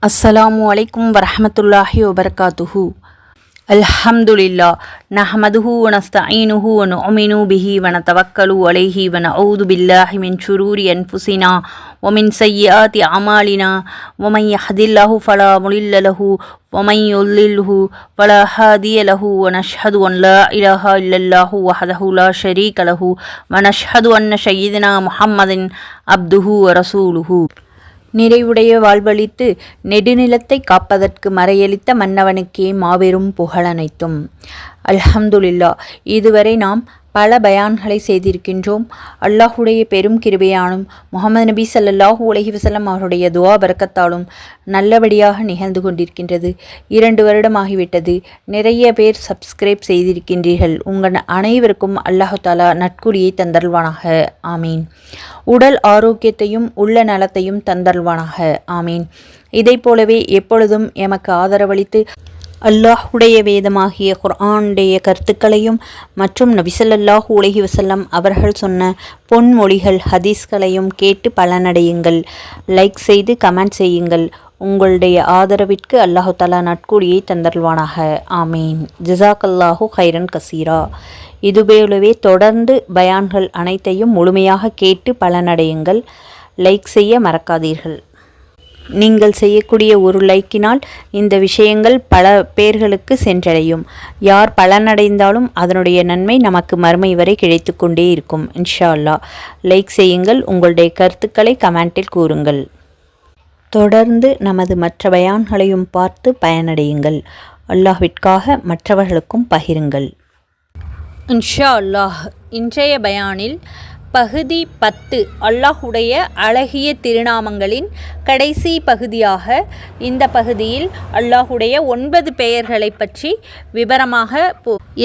அஸ்ஸலாமு அலைக்கும் வரஹ்மத்துல்லாஹி வபரகாத்துஹு. அல்ஹம்துலில்லாஹ் நஹ்மதுஹு வ நஸ்தஈனுஹு வ நுஅ்மினு பிஹி வ நதவக்கலு அலைஹி வ நஊது பில்லாஹி மின் ஷுரூரி அன்ஃபுஸினா வ மின் ஸய்யிஆத்தி அமாலினா வ மன் யஹ்தில்லாஹு ஃபலா முலில்ல லஹு வ மன் யுضلில்ஹு ஃபலா ஹாதிய லஹு வ நஷ்ஹது அன் லா இலாஹா இல்லல்லாஹு வஹ்தஹு லா ஷரீக லஹு வ நஷ்ஹது அன்ன ஸய்யிதனா முஹம்மதின் அப்துஹு வ ரசூலுஹு. நிறைவுடைய வாழ்வளித்து நெடுநிலத்தை காப்பதற்கு மறையளித்த மன்னவனுக்கே மாபெரும் புகழனைத்தும். அல்ஹம்துலில்லாஹ். இதுவரை நாம் பல பயான்களை செய்திருக்கின்றோம். அல்லாஹுடைய பெரும் கிருபையாலும் முஹம்மது நபி ஸல்லல்லாஹு அலைஹி வஸல்லம் அவருடைய துஆ பரக்கத்தாலும் நல்லபடியாக நிகழ்ந்து கொண்டிருக்கின்றது. 2 வருடமாகிவிட்டது. நிறைய பேர் சப்ஸ்கிரைப் செய்திருக்கின்றீர்கள். உங்கள் அனைவருக்கும் அல்லாஹு தஆலா நற்கூலியை தந்தருள்வானாக. ஆமீன். உடல் ஆரோக்கியத்தையும் உள்ள நலத்தையும் தந்தருள்வானாக. ஆமீன். இதை போலவே எப்பொழுதும் எமக்கு ஆதரவளித்து அல்லாஹுடைய வேதமாகிய குர்ஆனுடைய கருத்துக்களையும் மற்றும் நபி ஸல்லல்லாஹு அலைஹி வஸல்லம் அவர்கள் சொன்ன பொன்மொழிகள் ஹதீஸ்களையும் கேட்டு பலனடையுங்கள். லைக் செய்து கமெண்ட் செய்யுங்கள். உங்களுடைய ஆதரவிற்கு அல்லாஹு தஆலா நற்கூலியை தந்தருள்வானாக. ஆமீன். ஜஸாக்கல்லாஹு ஹைரன் கசீரா. இதுபோலவே தொடர்ந்து பயான்கள் அனைத்தையும் முழுமையாக கேட்டு பலனடையுங்கள். லைக் செய்ய மறக்காதீர்கள். நீங்கள் செய்யக்கூடிய ஒரு லைக்கினால் இந்த விஷயங்கள் பல பேர்களுக்கு சென்றடையும். யார் பலனடைந்தாலும் அதனுடைய நன்மை நமக்கு மறுமை வரை கிடைத்து கொண்டே இருக்கும். இன்ஷா அல்லாஹ். லைக் செய்யுங்கள். உங்களுடைய கருத்துக்களை கமெண்டில் கூறுங்கள். தொடர்ந்து நமது மற்ற பயான்களையும் பார்த்து பயனடையுங்கள். அல்லாஹ்விற்காக மற்றவர்களுக்கும் பகிருங்கள். இன்ஷா அல்லாஹ். இன்றைய பயானில் பகுதி 10 அல்லாஹுடைய அழகிய திருநாமங்களின் கடைசி பகுதியாக இந்த பகுதியில் அல்லாஹுடைய 9 பெயர்களை பற்றி விவரமாக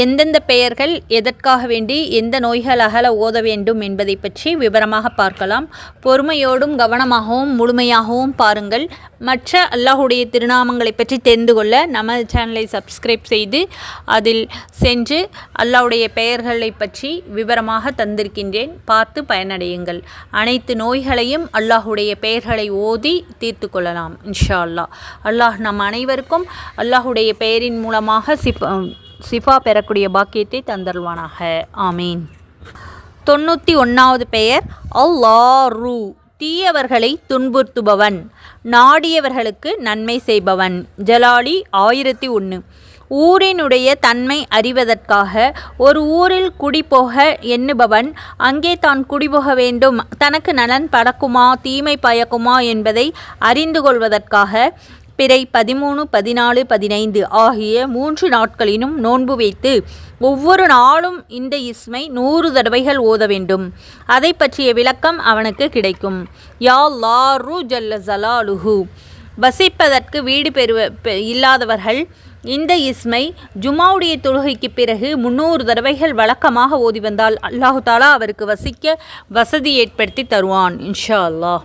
எந்தெந்த பெயர்கள் எதற்காக வேண்டி எந்த நோய்கள் அகல ஓத வேண்டும் என்பதை பற்றி விவரமாக பார்க்கலாம். பொறுமையோடும் கவனமாகவும் முழுமையாகவும் பாருங்கள். மற்ற அல்லாஹுடைய திருநாமங்களை பற்றி தெரிந்து கொள்ள நமது சேனலை சப்ஸ்கிரைப் செய்து அதில் சென்று அல்லாஹுடைய பெயர்களை பற்றி விவரமாக தந்திருக்கின்றேன். பார்த்து பயனடையுங்கள். அனைத்து நோய்களையும் அல்லாஹுடைய பெயர்களை ஓதி தீர்த்து கொள்ளலாம். இன்ஷா அல்லாஹ். அல்லாஹ் நம் அனைவருக்கும் அல்லாஹுடைய பெயரின் மூலமாக சிஃபா பெறக்கூடிய பாக்கியத்தை தந்தருள்வானாக. ஆமீன். 91வது பெயர் அல்லாஹ்ரு. தீயவர்களை துன்புறுத்துபவன், நாடியவர்களுக்கு நன்மை செய்பவன். ஜலாலி 1001. ஊரினுடைய தன்மை அறிவதற்காக ஒரு ஊரில் குடிபோக எண்ணுபவன் அங்கே தான் குடிபோக வேண்டும், தனக்கு நலன் படக்குமா தீமை பயக்குமா என்பதை அறிந்து கொள்வதற்காக பிறை 13, 14, 15 ஆகிய 3 நாட்களிலும் நோன்பு வைத்து ஒவ்வொரு நாளும் இந்த இஸ்மை 100 தடவைகள் ஓத வேண்டும். அதை பற்றிய விளக்கம் அவனுக்கு கிடைக்கும். யா லாரு ஜல்ல ஜலாலுஹு. வசிப்பதற்கு வீடு இல்லாதவர்கள் இந்த இஸ்மை ஜுமாவுடைய தொழுகைக்கு பிறகு 300 தடவைகள் வழக்கமாக ஓதி வந்தால் அல்லாஹு தாலா அவருக்கு வசிக்க வசதி ஏற்படுத்தி தருவான். இன்ஷா அல்லாஹ்.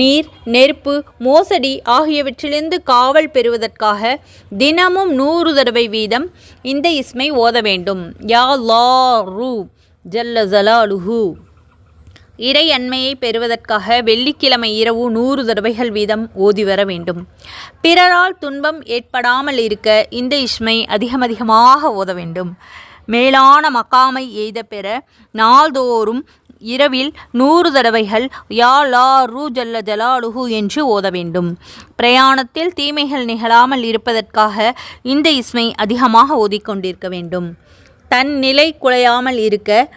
நீர், நெருப்பு, மோசடி ஆகியவற்றிலிருந்து காவல் பெறுவதற்காக தினமும் 100 தடவை வீதம் இந்த இஸ்மை ஓத வேண்டும். யா லாரு ஜல்ல ஜலாலுஹு. இறை அண்மையை பெறுவதற்காக வெள்ளிக்கிழமை இரவு 100 தடவைகள் வீதம் ஓதி வர வேண்டும். பிறரால் துன்பம் ஏற்படாமல் இருக்க இந்த இஸ்மை அதிகமாக ஓத வேண்டும். மேலான மகாமை எய்த பெற நாள்தோறும் இரவில் 100 தடவைகள் யா லாரு ஜல்ல ஜலாலுஹு என்று ஓத வேண்டும். பிரயாணத்தில் தீமைகள் நிகழாமல் இருப்பதற்காக இந்த இஸ்மை அதிகமாக ஓதிக்கொண்டிருக்க வேண்டும். தன் நிலை குலையாமல் இருக்க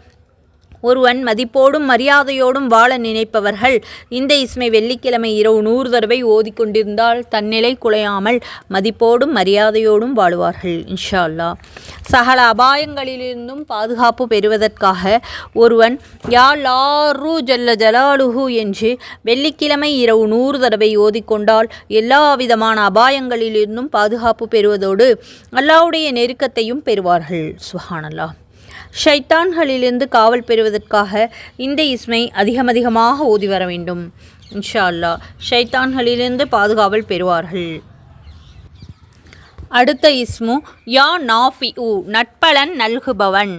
ஒருவன் மதிப்போடும் மரியாதையோடும் வாழ நினைப்பவர்கள் இந்த இஸ்மை வெள்ளிக்கிழமை இரவு 100 தடவை ஓதிக்கொண்டிருந்தால் தன்னிலை குலையாமல் மதிப்போடும் மரியாதையோடும் வாழுவார்கள். இன்ஷா அல்லாஹ். சகல அபாயங்களிலிருந்தும் பாதுகாப்பு பெறுவதற்காக ஒருவன் யா லாரு ஜல்ல ஜலாலுஹு என்று வெள்ளிக்கிழமை இரவு 100 தடவை ஓதிக்கொண்டால் எல்லா விதமான அபாயங்களிலிருந்தும் பாதுகாப்பு பெறுவதோடு அல்லாஹ்வுடைய நெருக்கத்தையும் பெறுவார்கள். சுப்ஹானல்லாஹ். ஷைத்தான்களிலிருந்து காவல் பெறுவதற்காக இந்த இஸ்மை அதிகமாக ஓதி வர வேண்டும். இன்ஷா அல்லாஹ். ஷைத்தான்களிலிருந்து பாதுகாவல் பெறுவார்கள். அடுத்த இஸ்மு யா நாஃபிஉ. நட்பலன் நல்குபவன்.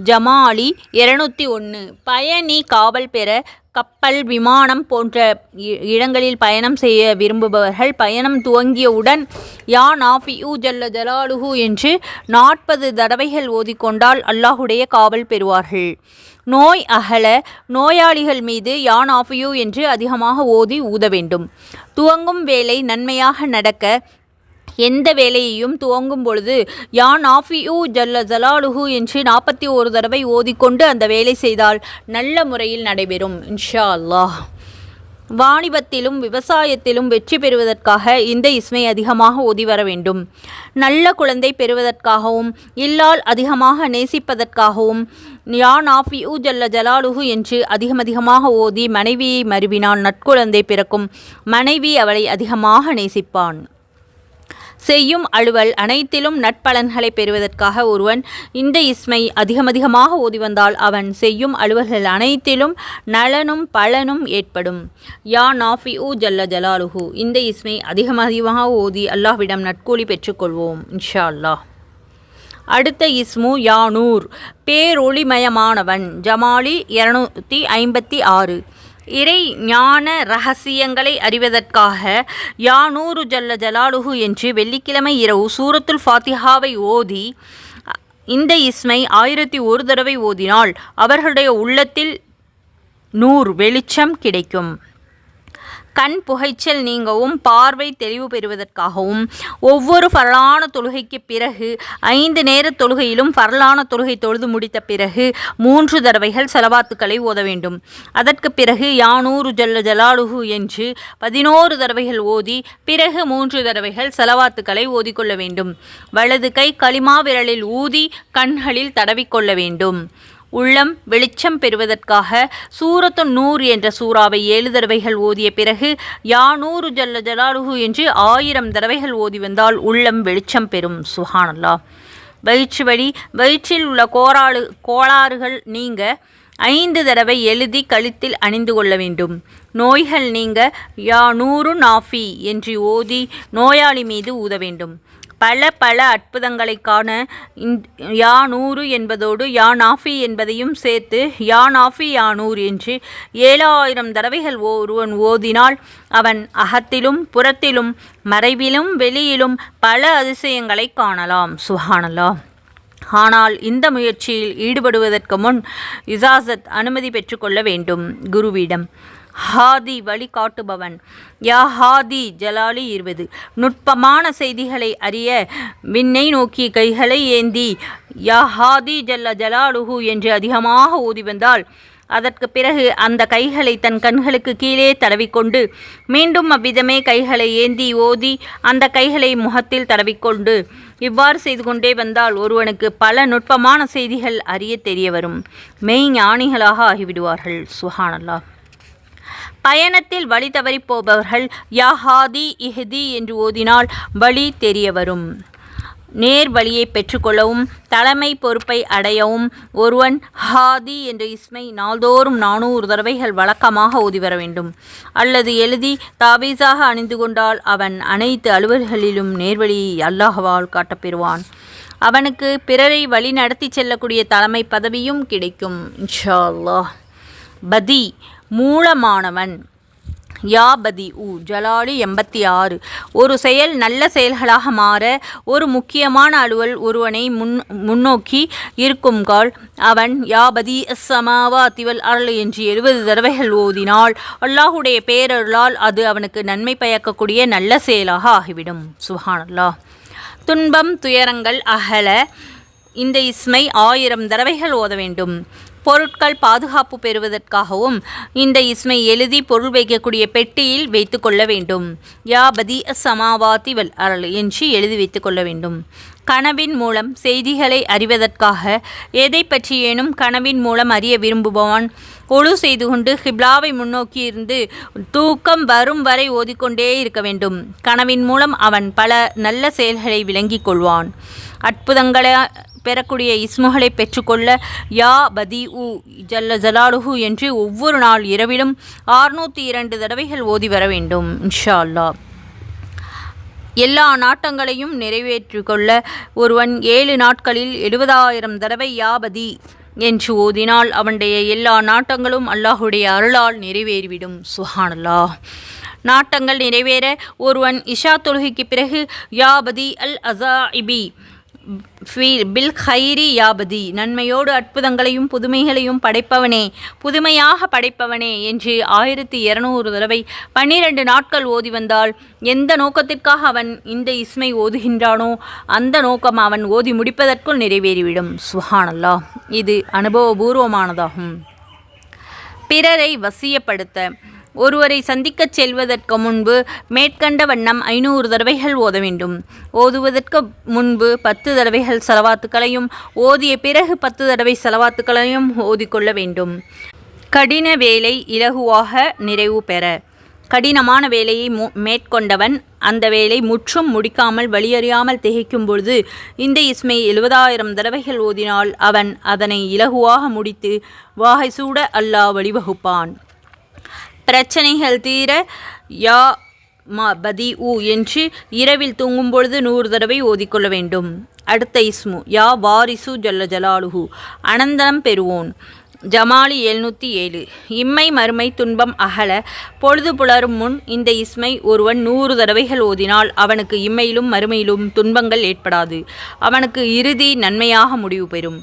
ஜமாலி 201. பயணி காவல் பெற கப்பல், விமானம் போன்ற இடங்களில் பயணம் செய்ய விரும்புபவர்கள் பயணம் துவங்கியவுடன் யா நாஃபியூ ஜல்ல ஜலாலுஹு என்று 40 தடவைகள் ஓதிக்கொண்டால் அல்லாஹுடைய காவல் பெறுவார்கள். நோய் அகல நோயாளிகள் மீது யா நாஃபியூ என்று அதிகமாக ஓதி ஊத வேண்டும். துவங்கும் வேலை நன்மையாக நடக்க எந்த வேலையையும் துவங்கும் பொழுது யா நாஃபியூ ஜல்ல ஜலாலுஹு என்று 41 தடவை ஓதிக்கொண்டு அந்த வேலை செய்தால் நல்ல முறையில் நடைபெறும் இன்ஷா அல்லாஹ். வாணிபத்திலும் விவசாயத்திலும் வெற்றி பெறுவதற்காக இந்த இஸ்மை அதிகமாக ஓதி வர வேண்டும். நல்ல குழந்தை பெறுவதற்காகவும் இல்லால் அதிகமாக நேசிப்பதற்காகவும் யா நாஃபியூ ஜல்ல ஜலாலுஹு என்று அதிகமாக ஓதி மனைவியை மருவினால் நற்குழந்தை பிறக்கும். மனைவி அவளை அதிகமாக நேசிப்பான். செய்யும் அலுவல் அனைத்திலும் நட்பலன்களை பெறுவதற்காக ஒருவன் இந்த இஸ்மை அதிகமாக ஓதி வந்தால் அவன் செய்யும் அலுவல்கள் அனைத்திலும் நலனும் பலனும் ஏற்படும். யா நாஃபியூ ஜல்ல ஜலாலுஹு இந்த இஸ்மை அதிகமாக ஓதி அல்லாஹ்விடம் நட்கூலி பெற்றுக்கொள்வோம் இன்ஷா அல்லாஹ். அடுத்த இஸ்மு யா நூர், பேரொளிமயமானவன். ஜமாலி 256. இறை ஞான ரகசியங்களை அறிவதற்காக யா நூறு ஜல்ல ஜலாலுஹு என்று வெள்ளிக்கிழமை இரவு சூரத்துல் ஃபாத்திஹாவை ஓதி இந்த இஸ்மை 1001 தடவை ஓதினால் அவர்களுடைய உள்ளத்தில் நூர் வெளிச்சம் கிடைக்கும். கண் புகைச்சல் நீங்கவும் பார்வை தெளிவு பெறுவதற்காகவும் ஒவ்வொரு ஃபர்லான தொழுகைக்கு பிறகு 5 நேர தொழுகையிலும் ஃபர்லான தொழுகை தொழுது முடித்த பிறகு 3 தடவைகள் ஸலவாத்துக்களை ஓத வேண்டும். அதற்கு பிறகு யா நூறு ஜல்ல ஜலாலுஹு என்று 11 தடவைகள் ஓதி பிறகு 3 தடவைகள் ஸலவாத்துக்களை ஓதிக்கொள்ள வேண்டும். வலது கை கலிமா விரலில் ஊதி கண்களில் தடவிக்கொள்ள வேண்டும். உள்ளம் வெளிச்சம் பெறுவதற்காக சூரத்து நூர் என்ற சூறாவை 7 தடவைகள் ஓதிய பிறகு யா நூறு ஜல்ல ஜலாலுஹு என்று 1000 தடவைகள் ஓதி வந்தால் உள்ளம் வெளிச்சம் பெறும். சுப்ஹானல்லாஹ். வயிற்றில் உள்ள கோளாறுகள் நீங்க 5 தடவை எழுதி கழுத்தில் அணிந்து கொள்ள வேண்டும். நோய்கள் நீங்க யா நூறு நாஃபி என்று ஓதி நோயாளி மீது ஊத வேண்டும். பல அற்புதங்களை காண யா நூறு என்பதோடு யா நாஃபி என்பதையும் சேர்த்து யா நாஃபி யா நூர் என்று 7000 தடவைகள் ஒருவன் ஓதினால் அவன் அகத்திலும் புறத்திலும் மறைவிலும் வெளியிலும் பல அதிசயங்களை காணலாம். சுப்ஹானல்லாஹ். ஆனால் இந்த முயற்சியில் ஈடுபடுவதற்கு முன் இஜாசத் அனுமதி பெற்றுக்கொள்ள வேண்டும் குருவிடம். ஹாதி வழிகாட்டுபவன். யா ஹாதி ஜலாலி 20. நுட்பமான செய்திகளை அறிய விண்ணை நோக்கி கைகளை ஏந்தி யா ஹாதி ஜல்ல ஜலாலுஹு என்று அதிகமாக ஓதி வந்தால் அதற்கு பிறகு அந்த கைகளை தன் கண்களுக்கு கீழே தடவிக்கொண்டு மீண்டும் அவ்விதமே கைகளை ஏந்தி ஓதி அந்த கைகளை முகத்தில் தடவிக்கொண்டு இவ்வாறு செய்து கொண்டே வந்தால் ஒருவனுக்கு பல நுட்பமான செய்திகள் அறிய தெரிய வரும். மெய் ஞானிகளாக ஆகிவிடுவார்கள். சுப்ஹானல்லாஹ். பயணத்தில் வழி தவறி போபவர்கள் யா ஹாதி இஹ்தி என்று ஓதினால் வழி தெரிய வரும். நேர் வழியை பெற்றுக்கொள்ளவும் தலைமை பொறுப்பை அடையவும் ஒருவன் ஹாதி என்ற இஸ்மை நாள்தோறும் 400 தடவைகள் வழக்கமாக ஓதி வர வேண்டும். அல்லது எழுதி தாபீஸாக அணிந்து கொண்டால் அவன் அனைத்து அலுவல்களிலும் நேர்வழியை அல்லாஹ்வால் காட்டப்பெறுவான். அவனுக்கு பிறரை வழி நடத்தி செல்லக்கூடிய தலைமை பதவியும் கிடைக்கும் இன்ஷா அல்லாஹ். பதி மூலமானவன். யா பதி உ ஜலாலி 86. ஒரு செயல் நல்ல செயல்களாக மாற ஒரு முக்கியமான அலுவல் ஒருவனை முன்னோக்கி இருக்கும்கால் அவன் யா பதி அஸ்ஸமாவாதி வல் அர்ள் என்று 70 தடவைகள் ஓதினால் அல்லாஹுடைய பேரருளால் அது அவனுக்கு நன்மை பயக்கக்கூடிய நல்ல செயலாக ஆகிவிடும். சுப்ஹானல்லாஹ். துன்பம் துயரங்கள் அகல இந்த இஸ்மை 1000 தடவைகள் ஓத வேண்டும். பொருட்கள் பாதுகாப்பு பெறுவதற்காகவும் இந்த இஸ்மை எழுதி பொருள் வைக்கக்கூடிய பெட்டியில் வைத்து கொள்ள வேண்டும். யா பதி அஸ்ஸமாவாதி வல் அர்ள் என்று எழுதி வைத்து கொள்ள வேண்டும். கனவின் மூலம் செய்திகளை அறிவதற்காக எதை பற்றியேனும் கனவின் மூலம் அறிய விரும்புபவன் ஒழு செய்து கொண்டு ஹிப்லாவை முன்னோக்கி இருந்து தூக்கம் வரும் வரை ஓதிக்கொண்டே இருக்க வேண்டும். கனவின் மூலம் அவன் பல நல்ல செயல்களை விளங்கிக் கொள்வான். அற்புதங்களை பெறக்கூடிய இஸ்முகளை பெற்றுக்கொள்ள யா பதி உ ஜல்ல ஜலாலுஹு என்று ஒவ்வொரு நாள் இரவிலும் 602 தடவைகள் ஓதி வர வேண்டும் இன்ஷா அல்லாஹ். எல்லா நாட்டங்களையும் நிறைவேற்றிக்கொள்ள ஒருவன் 7 நாட்களில் 70,000 தடவை யா பதி என்று ஓதினால் அவனுடைய எல்லா நாட்டங்களும் அல்லாஹுடைய அருளால் நிறைவேறிவிடும். சுப்ஹானல்லாஹ். நாட்டங்கள் நிறைவேற ஒருவன் இஷா தொழுகைக்கு பிறகு யாபதி அல் அசாஇபி பில் ஹைரி யாபதி, நன்மையோடு அற்புதங்களையும் புதுமைகளையும் படைப்பவனே, புதுமையாக படைப்பவனே என்று 1200 தடவை 12 நாட்கள் ஓதி வந்தால் எந்த நோக்கத்திற்காக அவன் இந்த இஸ்மை ஓதுகின்றானோ அந்த நோக்கம் அவன் ஓதி முடிப்பதற்குள் நிறைவேறிவிடும். சுப்ஹானல்லாஹ். இது அனுபவபூர்வமானதாகும். பிறரை வசியப்படுத்த ஒருவரை சந்திக்கச் செல்வதற்கு முன்பு மேற்கண்ட வண்ணம் 500 தடவைகள் ஓத வேண்டும். ஓதுவதற்கு முன்பு 10 தடவைகள் ஸலவாத்துக்களையும் ஓதிய பிறகு 10 தடவை ஸலவாத்துக்களையும் ஓதிக்கொள்ள வேண்டும். கடின வேலை இலகுவாக நிறைவு பெற கடினமான வேலையை மேற்கொண்டவன் அந்த வேலை முற்றும் முடிக்காமல் வழியறியாமல் திகைக்கும் பொழுது இந்த இஸ்மை 70,000 தடவைகள் ஓதினால் அவன் அதனை இலகுவாக முடித்து வாகை சூட அல்லாஹ் வழிவகுப்பான். பிரச்சனைகள் தீர யா பதி என்று இரவில் தூங்கும் பொழுது 100 தடவை ஓதிக்கொள்ள வேண்டும். அடுத்த இஸ்மு யா வாரிசு ஜல்ல ஜலாலுஹு, அனந்தரம் பெறுவோன். ஜமாலி 707. இம்மை மறுமை துன்பம் அகல பொழுது புலரும் முன் இந்த இஸ்மை ஒருவன் 100 தடவைகள் ஓதினால் அவனுக்கு இம்மையிலும் மறுமையிலும் துன்பங்கள் ஏற்படாது. அவனுக்கு இறுதி நன்மையாக முடிவு பெறும்.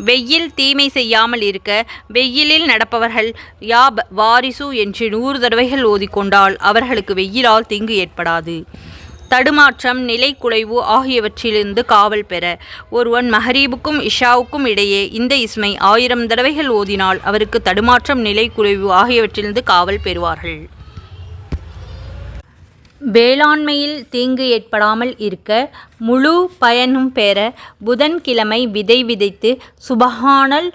வெயில் தீமை செய்யாமல் இருக்க வெயிலில் நடப்பவர்கள் யா வாரிசு என்று 100 தடவைகள் ஓதிக்கொண்டால் அவர்களுக்கு வெயிலால் தீங்கு ஏற்படாது. தடுமாற்றம் நிலை குலைவு ஆகியவற்றிலிருந்து காவல் பெற ஒருவன் மஹரீபுக்கும் இஷாவுக்கும் இடையே இந்த இஸ்மை 1000 தடவைகள் ஓதினால் அவருக்கு தடுமாற்றம் நிலை குலைவு ஆகியவற்றிலிருந்து காவல் பெறுவார்கள். வேளாண்மையில் தீங்கு ஏற்படாமல் இருக்க முழு பயனும் பெற புதன்கிழமை விதை விதைத்து சுபஹானல்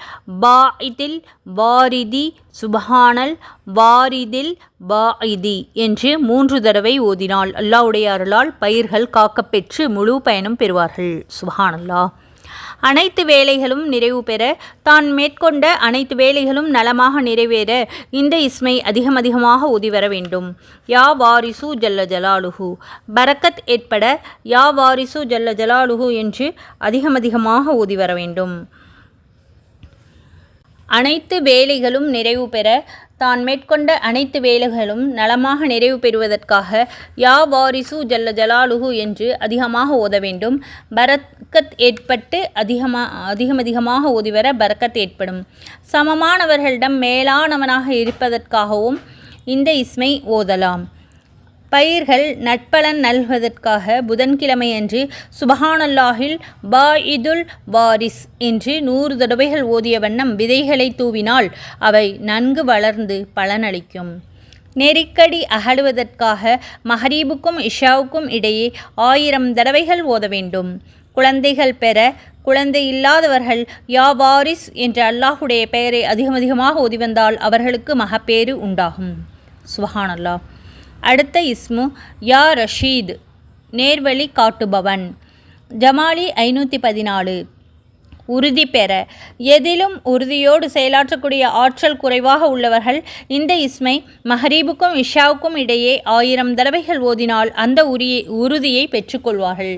பாஇதில் வாரிதி சுபஹானல் வாரிதில் பாஇதி என்று 3 தடவை ஓதினால் அல்லாஹ்வுடைய அருளால் பயிர்கள் காக்கப்பெற்று முழு பயனும் பெறுவார்கள். சுபஹானல்லாஹ். அனைத்து வேலைகளும் நிறைவு பெற தான் மேற்கொண்ட அனைத்து வேலைகளும் நலமாக நிறைவேற இந்த இஸ்மை அதிகமாக ஓதி வர வேண்டும். யா வாரிசு ஜல்ல ஜலாலுஹு, பரக்கத் ஏற்பட யா வாரிசு ஜல்ல ஜலாலுஹு என்று அதிகமாக ஓதி வர வேண்டும். அனைத்து வேலைகளும் நிறைவு பெற தான் மேற்கொண்ட அனைத்து வேலைகளும் நலமாக நிறைவு பெறுவதற்காக யா வாரிசு ஜல்ல ஜலாலுஹு என்று அதிகமாக ஓத வேண்டும். பரக்கத் ஏற்பட்டு அதிகமாக ஓதிவர பரக்கத் ஏற்படும். சமமானவர்களிடம் மேலானவனாக இருப்பதற்காகவும் இந்த இஸ்மை ஓதலாம். பயிர்கள் நட்பலன் நல்வதற்காக புதன்கிழமையன்று சுபஹானல்லாஹில் பாஇதுல் வாரிஸ் என்று 100 தடவைகள் ஓதிய வண்ணம் விதைகளை தூவினால் அவை நன்கு வளர்ந்து பலனளிக்கும். நெருக்கடி அகலுவதற்காக மஹரீபுக்கும் இஷாவுக்கும் இடையே 1000 தடவைகள் ஓத வேண்டும். குழந்தைகள் பெற குழந்தை இல்லாதவர்கள் யா வாரிஸ் என்ற அல்லாஹுடைய பெயரை அதிகமாக ஓதி வந்தால் அவர்களுக்கு மகப்பேறு உண்டாகும். சுப்ஹானல்லாஹ். அடுத்த இஸ்மு யா ரஷீத், நேர்வழி காட்டுபவன். ஜமாலி 514. உறுதி பெற எதிலும் உறுதியோடு செயலாற்றக்கூடிய ஆற்றல் குறைவாக உள்ளவர்கள் இந்த இஸ்மை மஹரீபுக்கும் இஷாவுக்கும் இடையே 1000 தடவைகள் ஓதினால் அந்த உறுதியை பெற்றுக்கொள்வார்கள்.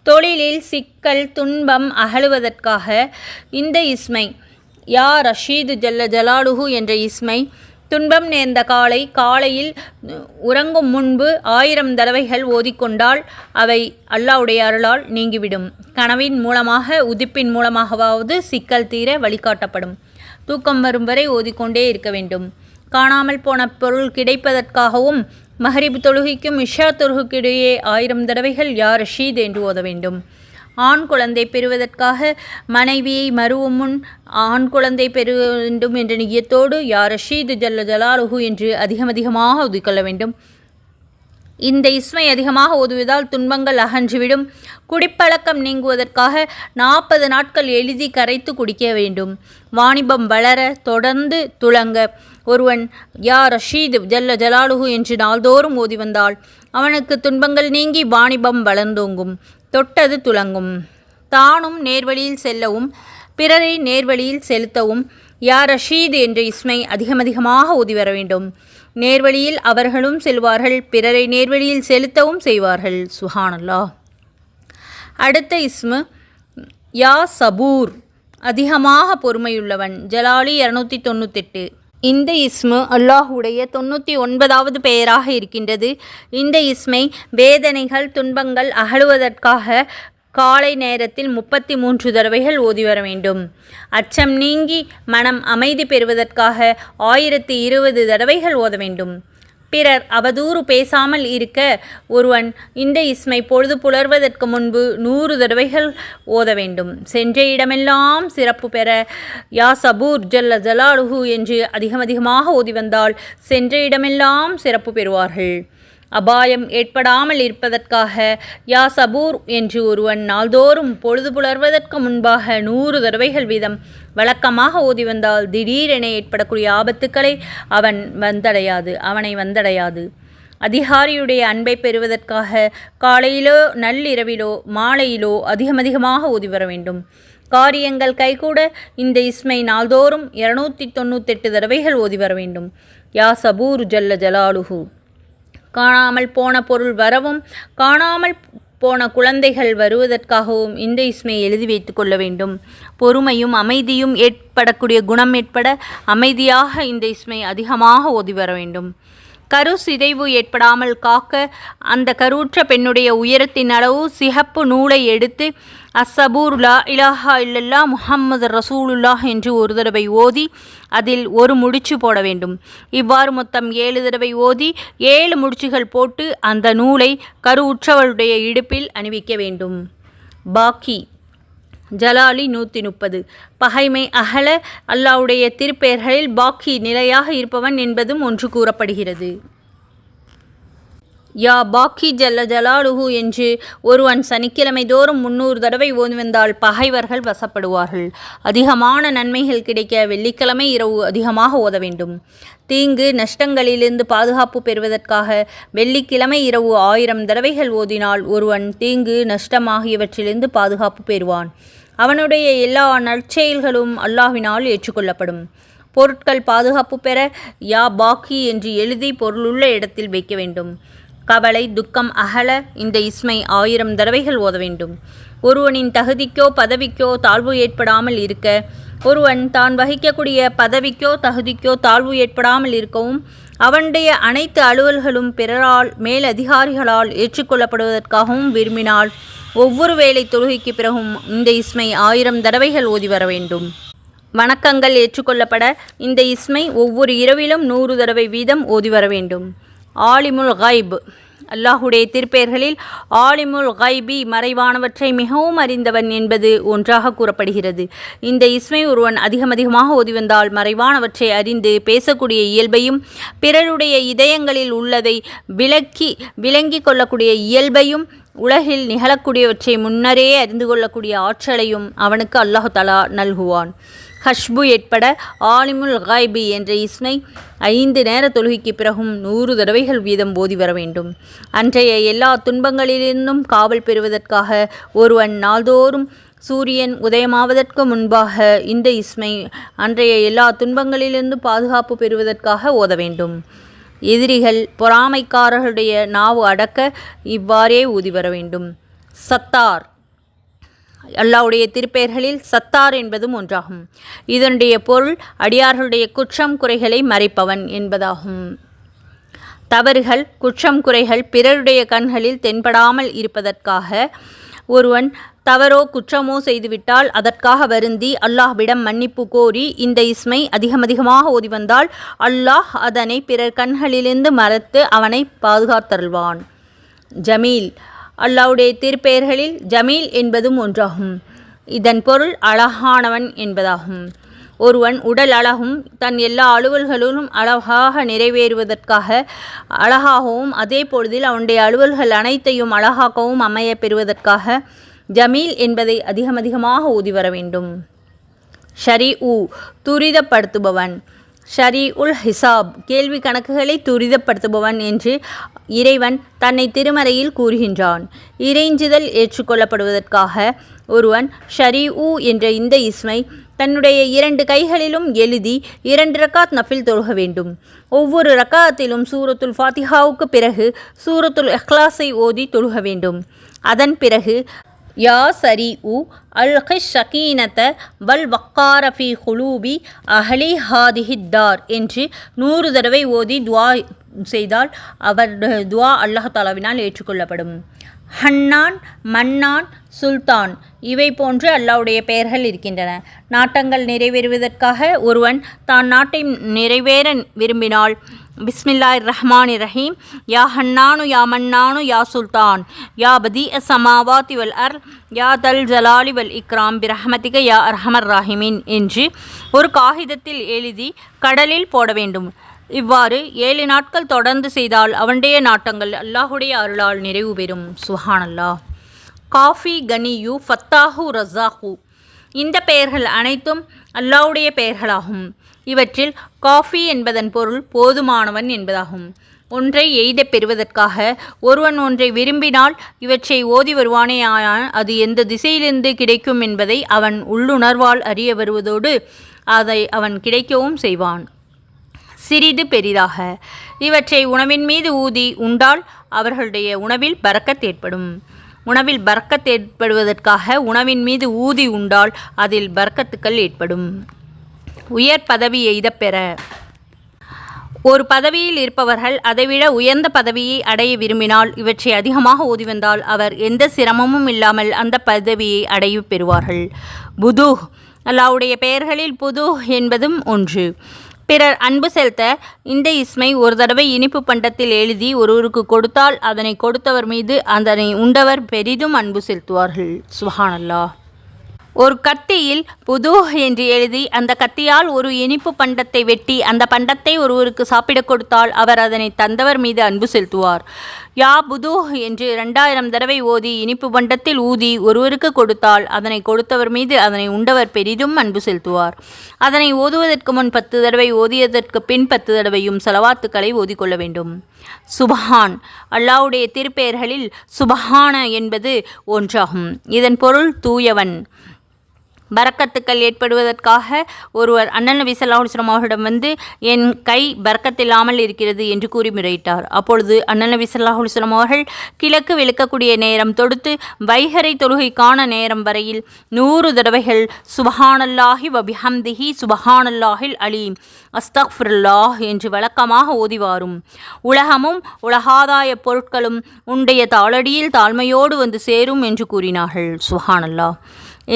தொழிலில் சிக்கல் துன்பம் அகலுவதற்காக இந்த இஸ்மை யா ரஷீது ஜல்ல ஜலாலுஹு என்ற இஸ்மை துன்பம் நேர்ந்த காலையில் உறங்கும் முன்பு 1000 தடவைகள் ஓதிக்கொண்டால் அவை அல்லாஹ்வுடைய அருளால் நீங்கிவிடும். கனவின் மூலமாக உதிப்பின் மூலமாகவாவது சிக்கல் தீர வழிகாட்டப்படும். தூக்கம் வரும் வரை ஓதிக்கொண்டே இருக்க வேண்டும். காணாமல் போன பொருள் கிடைப்பதற்காகவும் மஹரிப் தொழுகைக்கும் இஷா தொழுகைக்கிடையே 1000 தடவைகள் யா ரஷீத் என்று ஓத வேண்டும். ஆண் குழந்தை பெறுவதற்காக மனைவியை மறுவும் முன் ஆண் குழந்தை பெற வேண்டும் என்ற நியத்தோடு யா ரஷீத் ஜல்ல ஜலாலுஹு என்று அதிகமாக ஓதிக்கொள்ள வேண்டும். இந்த இஸ்மை அதிகமாக ஓதுவதால் துன்பங்கள் அகன்றுவிடும். குடிப்பழக்கம் நீங்குவதற்காக 40 நாட்கள் எழுதி கரைத்து குடிக்க வேண்டும். வாணிபம் வளர தொடர்ந்து துளங்க ஒருவன் யா ரஷீத் ஜல்ல ஜலாலுஹு என்று நாள்தோறும் ஓதி வந்தால் அவனுக்கு துன்பங்கள் நீங்கி வாணிபம் வளர்ந்தோங்கும், தொட்டது துலங்கும். தானும் நேர்வழியில் செல்லவும் பிறரை நேர்வழியில் செலுத்தவும் யா ரஷீத் என்ற இஸ்மை அதிகமாக ஓதி வர வேண்டும். நேர்வழியில் அவர்களும் செல்வார்கள், பிறரை நேர்வழியில் செலுத்தவும் செய்வார்கள். சுப்ஹானல்லாஹ். அடுத்த இஸ்மு யா சபூர், அதிகமாக பொறுமையுள்ளவன். ஜலாலி 298. இந்த இஸ்மு அல்லாஹுடைய 99வது பெயராக இருக்கின்றது. இந்த இஸ்மை வேதனைகள் துன்பங்கள் அகலுவதற்காக காலை நேரத்தில் 33 தடவைகள் ஓதி வர வேண்டும். அச்சம் நீங்கி மனம் அமைதி பெறுவதற்காக 1020 தடவைகள் ஓத வேண்டும். பிறர் அவதூறு பேசாமல் இருக்க ஒருவன் இந்த இஸ்மை பொழுது புலர்வதற்கு முன்பு 100 தடவைகள் ஓத வேண்டும். சென்ற இடமெல்லாம் சிறப்பு பெற யா சபூர் ஜல்ல ஜலாலுஹு என்று அதிகமாக ஓதி வந்தால் சென்ற இடமெல்லாம் சிறப்பு பெறுவார்கள். அபாயம் ஏற்படாமல் இருப்பதற்காக யா சபூர் என்று ஒருவன் நாள்தோறும் பொழுது புலர்வதற்கு முன்பாக 100 தடவைகள் வீதம் வழக்கமாக ஓதி வந்தால் திடீரென ஏற்படக்கூடிய ஆபத்துக்களை அவனை வந்தடையாது. அதிகாரியுடைய அன்பை பெறுவதற்காக காலையிலோ நள்ளிரவிலோ மாலையிலோ அதிகமாக ஓதி வர வேண்டும். காரியங்கள் கைகூட இந்த இஸ்மை நாள்தோறும் 298 தடவைகள் ஓதி வர வேண்டும். யா சபூர் ஜல்ல ஜலாலுஹு. காணாமல் போன பொருள் வரவும் காணாமல் போன குழந்தைகள் வருவதற்காகவும் இந்த இஸ்மை எழுதி வைத்து கொள்ள வேண்டும். பொறுமையும் அமைதியும் ஏற்படக்கூடிய குணம் ஏற்பட அமைதியாக இந்த இஸ்மை அதிகமாக ஓதி வர வேண்டும். கரு சிதைவு ஏற்படாமல் காக்க அந்த கருவுற்ற பெண்ணுடைய உயரத்தின் அளவு சிகப்பு நூலை எடுத்து அஸ்ஸபூர் லா இலாஹா இல்லல்லா முஹம்மது ரசூலுல்லாஹ் என்று ஒரு தடவை ஓதி அதில் ஒரு முடிச்சு போட வேண்டும். இவ்வாறு மொத்தம் 7 தடவை ஓதி 7 முடிச்சுகள் போட்டு அந்த நூலை கருவுற்றவளுடைய இடுப்பில் அணிவிக்க வேண்டும். பாக்கி ஜலாலி 130. பகைமை அகல அல்லாஹ்வுடைய திருப்பெயர்களில் பாக்கி நிலையாக இருப்பவன் என்பதும் ஒன்று கூறப்படுகிறது. யா பாக்கி ஜல்ல ஜலாலுஹு என்று ஒருவன் சனிக்கிழமை தோறும் 300 தடவை ஓதி வந்தால் பகைவர்கள் வசப்படுவார்கள். அதிகமான நன்மைகள் கிடைக்க வெள்ளிக்கிழமை இரவு அதிகமாக ஓத வேண்டும். தீங்கு நஷ்டங்களிலிருந்து பாதுகாப்பு பெறுவதற்காக வெள்ளிக்கிழமை இரவு 1000 தடவைகள் ஓதினால் ஒருவன் தீங்கு நஷ்டம் ஆகியவற்றிலிருந்து பாதுகாப்பு பெறுவான். அவனுடைய எல்லா நற்செயல்களும் அல்லாஹ்வினால் ஏற்றுக்கொள்ளப்படும். பொருட்கள் பாதுகாப்பு பெற யா பாக்கி என்று எழுதி பொருளுள்ள இடத்தில் வைக்க வேண்டும். கவலை துக்கம் அகல இந்த இஸ்மை 1000 தடவைகள் ஓத வேண்டும். ஒருவனின் தகுதிக்கோ பதவிக்கோ தாழ்வு ஏற்படாமல் இருக்க ஒருவன் தான் வகிக்கக்கூடிய பதவிக்கோ தகுதிக்கோ தாழ்வு ஏற்படாமல் இருக்கவும் அவனுடைய அனைத்து அலுவல்களும் பிறரால் மேலதிகாரிகளால் ஏற்றுக்கொள்ளப்படுவதற்காகவும் விரும்பினால் ஒவ்வொரு வேளை தொழுகைக்கு பிறகும் இந்த இஸ்மை 1000 தடவைகள் ஓதி வர வேண்டும். வணக்கங்கள் ஏற்றுக்கொள்ளப்பட இந்த இஸ்மை ஒவ்வொரு இரவிலும் 100 தடவை வீதம் ஓதி வர வேண்டும். ஆலிமுல் கைப். அல்லாஹுடைய திருப்பெயர்களில் ஆலிமுல் கைபி மறைவானவற்றை மிகவும் அறிந்தவன் என்பது ஒன்றாக கூறப்படுகிறது. இந்த இஸ்மை ஒருவன் அதிகமாக ஓதி வந்தால் மறைவானவற்றை அறிந்து பேசக்கூடிய இயல்பையும் பிறருடைய இதயங்களில் உள்ளதை விளங்கி கொள்ளக்கூடிய இயல்பையும் உலகில் நிகழக்கூடியவற்றை முன்னரே அறிந்து கொள்ளக்கூடிய ஆற்றலையும் அவனுக்கு அல்லாஹ் தஆலா நல்குவான். ஹஷ்பு ஏற்பட ஆலிமுல் கைபி என்ற இஸ்மை 5 நேர தொழுகைக்கு பிறகும் 100 தடவைகள் வீதம் ஓதி வர வேண்டும். அன்றைய எல்லா துன்பங்களிலிருந்தும் காவல் பெறுவதற்காக ஒருவன் நாள்தோறும் சூரியன் உதயமாவதற்கு முன்பாக இந்த இஸ்மை அன்றைய எல்லா துன்பங்களிலிருந்தும் பாதுகாப்பு பெறுவதற்காக ஓத வேண்டும். எதிரிகள் பொறாமைக்காரர்களுடைய நாவு அடக்க இவ்வாறே ஊதி வர வேண்டும். சத்தார். அல்லாஹ்வுடைய திருப்பெயர்களில் சத்தார் என்பதும் ஒன்றாகும். இதனுடைய பொருள் அடியார்களுடைய குற்றம் குறைகளை மறைப்பவன் என்பதாகும். தவறுகள் குற்றம் குறைகள் பிறருடைய கண்களில் தென்படாமல் இருப்பதற்காக ஒருவன் தவறோ குற்றமோ செய்துவிட்டால் அதற்காக வருந்தி அல்லாஹ்விடம் மன்னிப்பு கோரி இந்த இஸ்மை அதிகமாக ஓதி வந்தால் அல்லாஹ் அதனை பிறர் கண்களிலிருந்து மறைத்து அவனை பாதுகாத்தருள்வான். ஜமீல். அல்லாஹ்வுடைய திருப்பெயர்களில் ஜமீல் என்பதும் ஒன்றாகும். இதன் பொருள் அழகானவன் என்பதாகும். ஒருவன் உடல் அழகும் தன் எல்லா அலுவல்களும் அழகாக நிறைவேறுவதற்காக அழகாகவும் அதே பொழுதில் அவனுடைய அலுவல்கள் அனைத்தையும் அழகாகவும் அமைய பெறுவதற்காக ஜமீல் என்பதை அதிகமாக ஓதி வர வேண்டும். ஷரி துரிதப்படுத்துபவன். ஷரி உல் ஹிசாப் கேள்வி கணக்குகளை துரிதப்படுத்துபவன் என்று இறைவன் தன்னை திருமறையில் கூறுகின்றான். இறைஞ்சுதல் ஏற்றுக்கொள்ளப்படுவதற்காக ஒருவன் ஷரி என்ற இந்த இஸ்மை தன்னுடைய 2 கைகளிலும் எழுதி 2 ரக்காத் நஃபில் தொழுக வேண்டும். ஒவ்வொரு ரக்காத்திலும் சூரத்துல் ஃபாத்திஹாவுக்கு பிறகு சூரத்துல் இக்லாஸை ஓதி தொழுக வேண்டும். அதன் பிறகு யா சரிஉ அல்கிஷ் ஷகீனத வல் வக்கார ஃபி குலூபி அஹ்லி ஹாதிஹித்தார் என்று 100 தடவை ஓதி துவா செய்தால் அவர் துவா அல்லாஹ் தாலாவினால் ஏற்றுக்கொள்ளப்படும். ஹன்னான், மன்னான், சுல்தான் இவை போன்று அல்லாஹ்வுடைய பெயர்கள் இருக்கின்றன. நாட்டங்கள் நிறைவேறுவதற்காக ஒருவன் தான் நாட்டை நிறைவேற விரும்பினால் பிஸ்மில்லாஹிர் ரஹ்மானிர் ரஹீம் யா ஹன்னானு யா மன்னானு யா சுல்தான் யா பதி சமாவாதி வல் அர் யா தல் ஜலாலி வல் இக்ராம் பிரஹமதிக யா அர்ஹமர் ராஹிமீன் என்று ஒரு காகிதத்தில் எழுதி கடலில் போட வேண்டும். இவ்வாறு 7 நாட்கள் தொடர்ந்து செய்தால் அவனுடைய நாட்டங்கள் அல்லாஹுடைய அருளால் நிறைவு பெறும். சுஹானல்லாஹ். காஃபி, கனியு, ஃபத்தாஹு, ரஸாஹு இந்த பெயர்கள் அனைத்தும் அல்லாஹுடைய பெயர்களாகும். இவற்றில் காஃபி என்பதன் பொருள் போதுமானவன் என்பதாகும். ஒன்றை எய்தப் பெறுவதற்காக ஒருவன் ஒன்றை விரும்பினால் இவற்றை ஓதி வருவானேயானால் அது எந்த திசையிலிருந்து கிடைக்கும் என்பதை அவன் உள்ளுணர்வால் அறிய வருவதோடு அதை அவன் கிடைக்கவும் செய்வான். சிறிது பெரிதாக இவற்றை உணவின் மீது ஊதி உண்டால் அவர்களுடைய உணவில் பரக்கத் ஏற்படும். உணவில் பரக்கத் ஏற்படுவதற்காக உணவின் மீது ஊதி உண்டால் அதில் பரக்கத்துக்கள் ஏற்படும். உயர் பதவி எய்தப் பெற ஒரு பதவியில் இருப்பவர்கள் அதைவிட உயர்ந்த பதவியை அடைய விரும்பினால் இவற்றை அதிகமாக ஓதி வந்தால் அவர் எந்த சிரமமும் இல்லாமல் அந்த பதவியை அடைய பெறுவார்கள். புதுஹ் அல்லாஹ்வுடைய பெயர்களில் புதுஹ் என்பதும் ஒன்று. பிறர் அன்பு செலுத்த இந்த இஸ்மை ஒரு தடவை இனிப்பு பண்டத்தில் எழுதி ஒருவருக்கு கொடுத்தால் அதனை கொடுத்தவர் மீது அதனை உண்டவர் பெரிதும் அன்பு செலுத்துவார்கள். சுப்ஹானல்லாஹ். ஒரு கத்தியில் புதுஹ் என்று எழுதி அந்த கத்தியால் ஒரு இனிப்பு பண்டத்தை வெட்டி அந்த பண்டத்தை ஒருவருக்கு சாப்பிட கொடுத்தால் அவர் அதனை தந்தவர் மீது அன்பு செலுத்துவார். யா புதுஹ் என்று 2000 தடவை ஓதி இனிப்பு பண்டத்தில் ஊதி ஒருவருக்கு கொடுத்தால் அதனை கொடுத்தவர் மீது அதனை உண்டவர் பெரிதும் அன்பு செலுத்துவார். அதனை ஓதுவதற்கு முன் 10 தடவை ஓதியதற்கு பின் 10 தடவையும் ஸலவாத்துக்களை ஓதிக்கொள்ள வேண்டும். சுபஹான் அல்லாஹ்வுடைய திருப்பெயர்களில் சுபஹான என்பது ஒன்றாகும். இதன் பொருள் தூயவன். பரக்கத்துக்கள் ஏற்படுவதற்காக ஒருவர் அண்ணன் நபி ஸல்லல்லாஹு அலைஹி வஸல்லம் அவர்களிடம் வந்து என் கை பரக்கத்தில்லாமல் இருக்கிறது என்று கூறி முறையிட்டார். அப்பொழுது அண்ணன் நபி ஸல்லல்லாஹு அலைஹி வஸல்லம் அவர்கள் கிழக்கு வெளுக்கக்கூடிய நேரம் தொடுத்து வைகரை தொழுகைக்கான நேரம் வரையில் 100 தடவைகள் சுபஹானல்லாஹி வபிஹம்திஹி சுபஹானல்லாஹில் அலீம் அஸ்தக்ஃபிருல்லாஹ் என்று வழக்கமாக ஓதி வாரும். உலகமும் உலகாதாய பொருட்களும் உன்னுடைய தாளடியில் தாழ்மையோடு வந்து சேரும் என்று கூறினார்கள். சுப்ஹானல்லாஹ்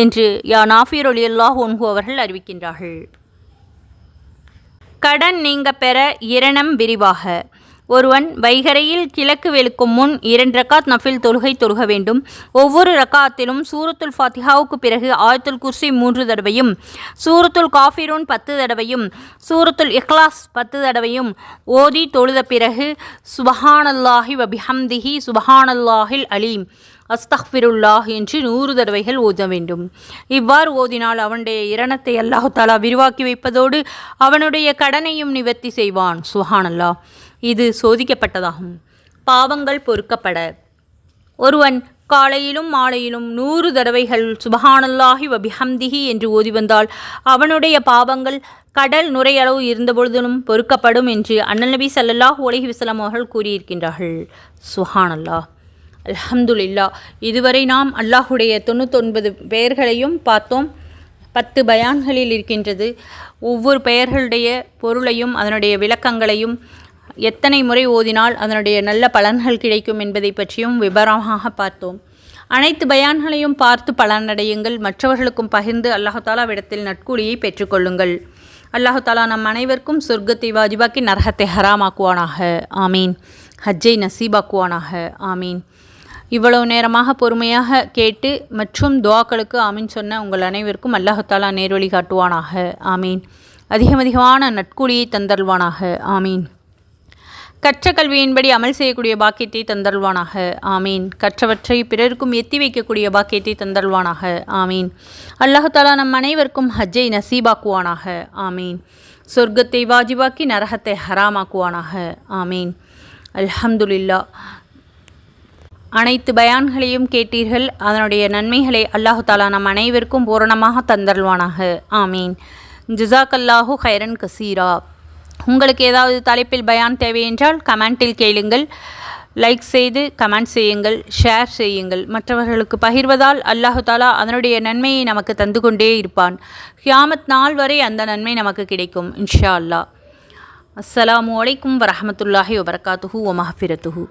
என்று யா நாஃபி ரலியல்லாஹு அன்ஹு அவர்கள் அறிவிக்கின்றார்கள். கடன் நீங்க பெற இரணம் விரிவாக ஒருவன் வைகரையில் கிழக்கு வெளுக்கும் முன் 2 ரக்காத் நஃபில் தொழுகை தொழுக வேண்டும். ஒவ்வொரு ரக்காத்திலும் சூரத்துல் ஃபாத்திஹாவுக்கு பிறகு ஆயத்துல் குர்சி 3 தடவையும், சூரத்துல் காஃபிரூன் 10 தடவையும், சூரத்துல் இக்லாஸ் 10 தடவையும் ஓதி தொழுத பிறகு சுபஹானல்லாஹி வபிஹம்திஹி சுபஹானல்லாஹில் அலீம் அஸ்தக்ஃபிருல்லாஹ் என்று 100 தடவைகள் ஓத வேண்டும். இவ்வாறு ஓதினால் அவனுடைய இரணத்தை அல்லாஹ் தஆலா விரிவாக்கி வைப்பதோடு அவனுடைய கடனையும் நிவர்த்தி செய்வான். சுப்ஹானல்லாஹ். இது சோதிக்கப்பட்டதாகும். பாவங்கள் பொறுக்கப்பட ஒருவன் காலையிலும் மாலையிலும் 100 தடவைகள் சுபஹானல்லாஹி வபிஹம்திஹி என்று ஓதி வந்தால் அவனுடைய பாவங்கள் கடல் நுரையளவு இருந்தபொழுதிலும் பொறுக்கப்படும் என்று அண்ணல் நபி ஸல்லல்லாஹு அலைஹி வஸல்லம் அவர்கள் கூறியிருக்கின்றார்கள். சுப்ஹானல்லாஹ். அல்ஹம்துலில்லாஹ். இதுவரை நாம் அல்லாஹுடைய 99 பெயர்களையும் பார்த்தோம். 10 பயான்களில் இருக்கின்றது. ஒவ்வொரு பெயர்களுடைய பொருளையும் அதனுடைய விளக்கங்களையும் எத்தனை முறை ஓதினால் அதனுடைய நல்ல பலன்கள் கிடைக்கும் என்பதை பற்றியும் விபரமாக பார்த்தோம். அனைத்து பயான்களையும் பார்த்து பலனடையுங்கள். மற்றவர்களுக்கும் பகிர்ந்து அல்லாஹ் தாலாவிடத்தில் நட்கூலியை பெற்றுக்கொள்ளுங்கள். அல்லாஹ் தாலா நம் அனைவருக்கும் சொர்க்கத்தை வாஜிபாக்கி நரகத்தை ஹராமாக்குவானாக. ஆமீன். ஹஜ்ஜை நசீபாக்குவானாக. ஆமீன். இவ்வளவு நேரமாக பொறுமையாக கேட்டு மற்றும் துஆக்களுக்கு ஆமீன் சொன்ன உங்கள் அனைவருக்கும் அல்லாஹ் தாலா நேர்வழி காட்டுவானாக. ஆமீன். அதிகமான நட்கூலியை தந்தருள்வானாக. ஆமீன். கற்ற கல்வியின்படி அமல் செய்யக்கூடிய பாக்கியத்தை தந்தருள்வானாக. ஆமீன். கற்றவற்றை பிறருக்கும் எத்தி வைக்கக்கூடிய பாக்கியத்தை தந்தருள்வானாக. ஆமீன். அல்லாஹ் தாலா நம் அனைவருக்கும் ஹஜ்ஜை நசீபாக்குவானாக. ஆமீன். சொர்க்கத்தை வாஜிபாக்கி நரகத்தை ஹராமாக்குவானாக. ஆமீன். அல்ஹம்துலில்லாஹ். அனைத்து பயான்களையும் கேட்டீர்கள். அதனுடைய நன்மைகளை அல்லாஹ் தாலா நம் அனைவருக்கும் பூரணமாக தந்தருள்வானாக. ஆமீன். ஜஸாக்கல்லாஹு ஹைரன் கசீரா. உங்களுக்கு ஏதாவது தலைப்பில் பயான் தேவை என்றால் கமெண்டில் கேளுங்கள். லைக் செய்து கமெண்ட் செய்யுங்கள், ஷேர் செய்யுங்கள். மற்றவர்களுக்கு பகிர்வதால் அல்லாஹு தாலா அதனுடைய நன்மையை நமக்கு தந்து கொண்டே இருப்பான். கியாமத் நாள் வரை அந்த நன்மை நமக்கு கிடைக்கும் இன்ஷா அல்லாஹ். அஸ்ஸலாமு அலைக்கும் வரஹ்மத்துல்லாஹி வபரகாத்துஹு வ மஹ்ஃபிரத்துஹு.